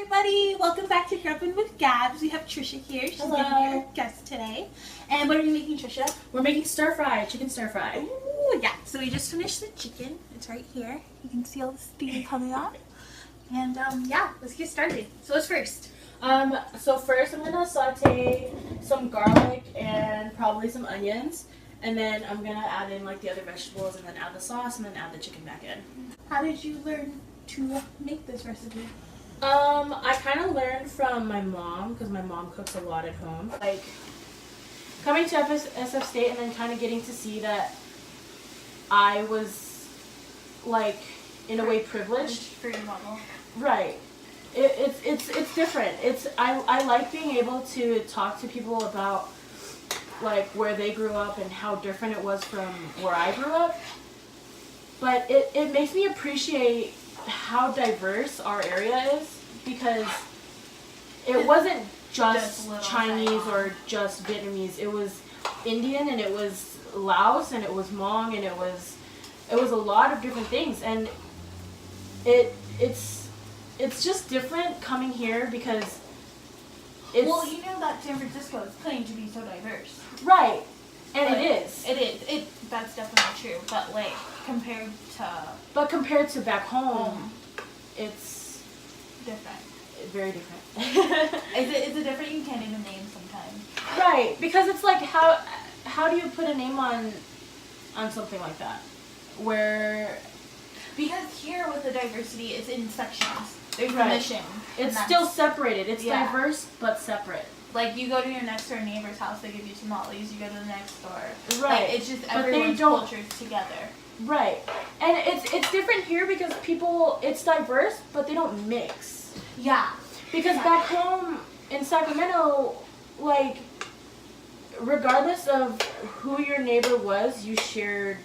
everybody! Welcome back to Grubbin with Gabs. We have Trisha here. She's going to be our guest today. And what are we making, Trisha? We're making stir fry, chicken stir fry. Ooh, yeah. So we just finished the chicken. It's right here. You can see all the steam coming off. And yeah, let's get started. So what's first? So first I'm gonna saute some garlic and probably some onions, and then I'm gonna add in like the other vegetables, and then add the sauce, and then add the chicken back in. How did you learn to make this recipe? I kind of learned from my mom, because my mom cooks a lot at home. Like, coming to SF State and then kind of getting to see that I was, like, in a way privileged. For your mom. Right. It's different. I like being able to talk to people about, like, where they grew up and how different it was from where I grew up. But it makes me appreciate how diverse our area is, because it wasn't just Chinese or just Vietnamese. It was Indian, and it was Laos, and it was Hmong, and it was a lot of different things, and it's just different coming here because it's... Well, you know that San Francisco is claimed to be so diverse. Right. And but it is. It is. That's definitely true. But like compared to back home, it's different. Very different. Is it different? You can't even name sometimes. Right, because it's like how do you put a name on something like that? Where because here with the diversity, it's in sections. There's a right. mission. It's still separated. It's diverse but separate. Like, you go to your next door neighbor's house, they give you tamales. You go to the next door. Right. Like, it's just everyone's cultures together. Right. And it's different here because people, it's diverse, but they don't mix. Yeah. Because back home in Sacramento, like, regardless of who your neighbor was, you shared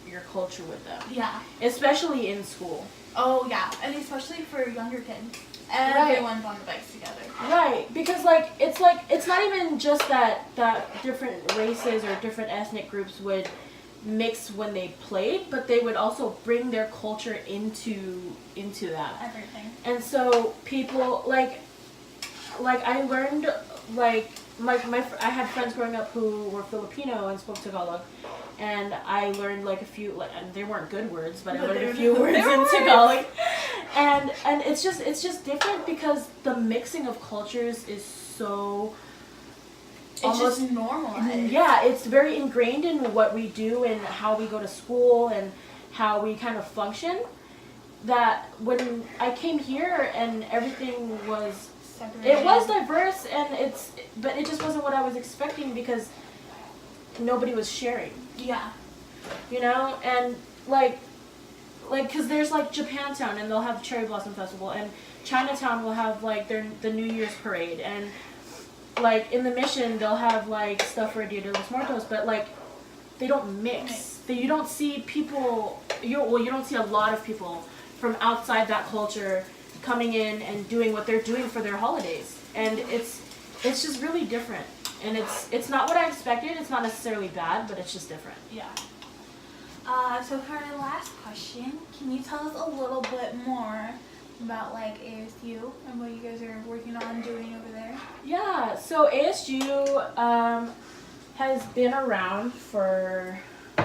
your culture with them. Yeah. Especially in school. Oh, yeah. And especially for younger kids. Everyone's on the bikes together. Right, because it's not even just that different races or different ethnic groups would mix when they played, but they would also bring their culture into that. Everything. And so people like I learned like I had friends growing up who were Filipino and spoke Tagalog. And I learned like a few, and they weren't good words, but I learned a few words in Tagalog. And it's just different because the mixing of cultures is so... It's just normalized. Yeah, it's very ingrained in what we do and how we go to school and how we kind of function, that when I came here and everything was... Separated. It was diverse, but it just wasn't what I was expecting because nobody was sharing. Yeah. You know, and like, cause there's like Japantown, and they'll have Cherry Blossom Festival, and Chinatown will have like the New Year's parade, and like in the Mission they'll have like stuff for Dia de los Muertos, but like they don't mix. You don't see people. You don't see a lot of people from outside that culture coming in and doing what they're doing for their holidays, and it's just really different. And it's not what I expected. It's not necessarily bad, but it's just different. Yeah. So for our last question, can you tell us a little bit more about like ASU and what you guys are working on doing over there? Yeah. So ASU has been around for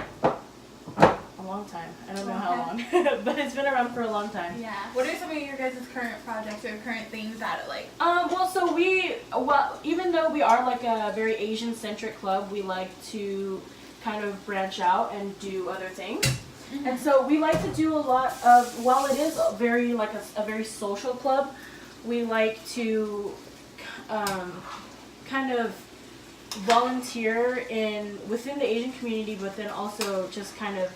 a long time. I don't know how long, but it's been around for a long time. Yeah. What are some of your guys' current projects or current things that like? Even though we are like a very Asian-centric club, we like to kind of branch out and do other things. Mm-hmm. And so we like to do a lot of, while it is a very like a very social club, we like to kind of volunteer within the Asian community, but then also just kind of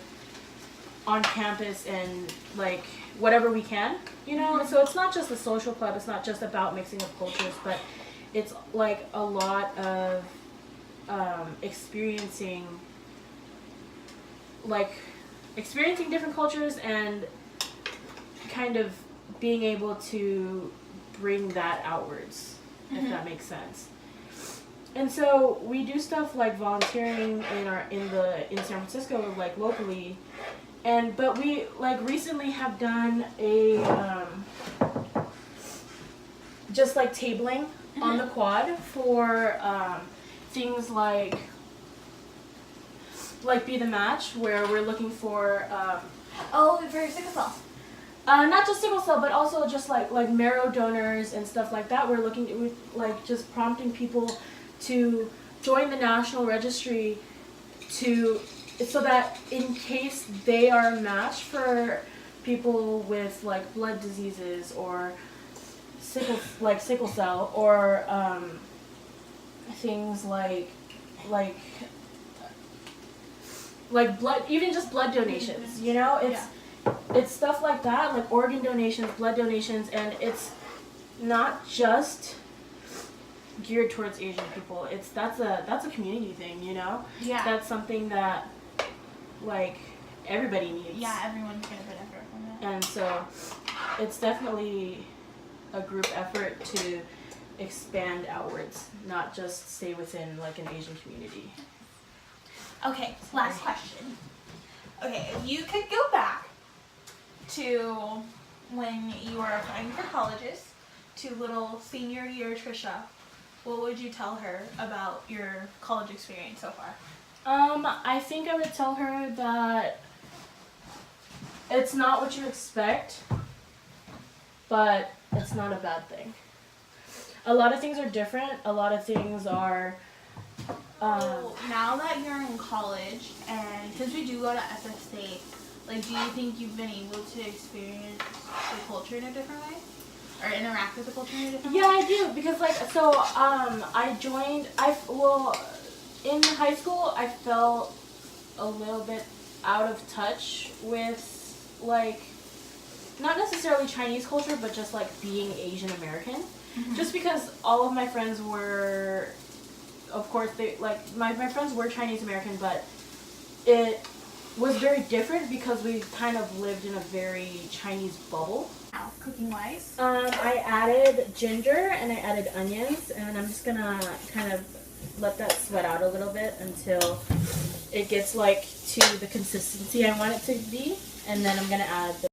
on campus and like whatever we can, you know. Mm-hmm. So it's not just a social club, it's not just about mixing of cultures, but it's like a lot of experiencing different cultures and kind of being able to bring that outwards, if that makes sense. And so we do stuff like volunteering in San Francisco, like locally, but we like recently have done a just like tabling on the quad for things like Be the Match, where we're looking for for sickle cell. not just sickle cell, but also just like marrow donors and stuff like that. We're just prompting people to join the national registry so that in case they are a match for people with like blood diseases or sickle cell or things like blood, even just blood donations, you know, it's stuff like that, like organ donations, blood donations, and it's not just geared towards Asian people. That's a community thing, you know. Yeah. That's something that like everybody needs. Yeah, everyone's gonna benefit from it. And so it's definitely a group effort to expand outwards, not just stay within like an Asian community. Okay, last question. Okay, if you could go back to when you were applying for colleges to little senior year Trysha, what would you tell her about your college experience so far? I think I would tell her that it's not what you expect, but it's not a bad thing. A lot of things are different. A lot of things are So now that you're in college, and since we do go to SF State, like, do you think you've been able to experience the culture in a different way, or interact with the culture in a different way? Yeah, I do, because in high school I felt a little bit out of touch with like not necessarily Chinese culture, but just like being Asian American. Mm-hmm. Just because all of my friends were, of course, my friends were Chinese American, but it was very different because we kind of lived in a very Chinese bubble. Cooking wise? I added ginger and I added onions, and I'm just gonna kind of let that sweat out a little bit until it gets like to the consistency I want it to be, and then I'm gonna add the